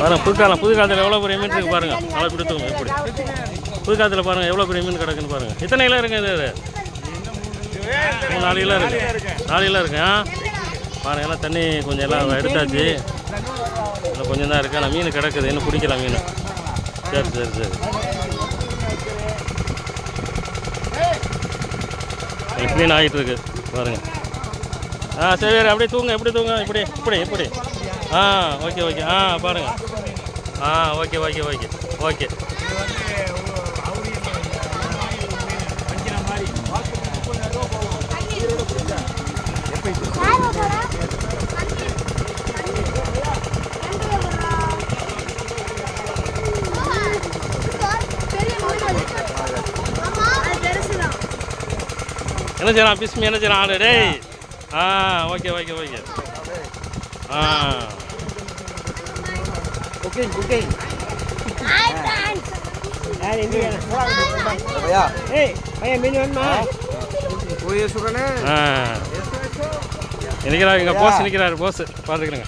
பாருங்கள் புது காலத்தில் எவ்வளோ பெரிய மீன் இருக்குது பாருங்கள். நல்லா பிடித்துங்க எப்படி புது காலத்தில் பாருங்கள் எவ்வளோ பெரிய மீன் கிடக்குன்னு பாருங்கள். எத்தனை கிலோ இருக்குங்க இது? 4 கிலோ இருக்குது. 4 கிலோ இருக்கு. பாருங்கள் எல்லாம் தண்ணி கொஞ்சம் எல்லாம் எடுத்தாச்சு. இன்னும் கொஞ்சம் தான் இருக்குது. ஆனால் மீன் கிடக்குது, இன்னும் பிடிக்கலாம் மீன். சரி க்ளீன் ஆகிட்டு இருக்கு பாருங்கள். சரி அப்படியே தூங்க எப்படி இப்படி ஓகே பாருங்கள். ஓகே என்ன செய்யலாம் பிஸ்மி என்ன செய்யலாம் ஆளு டேய். ஓகே நிற்கிறாரு எங்கள் போஸ் பார்த்துக்கிறேங்க.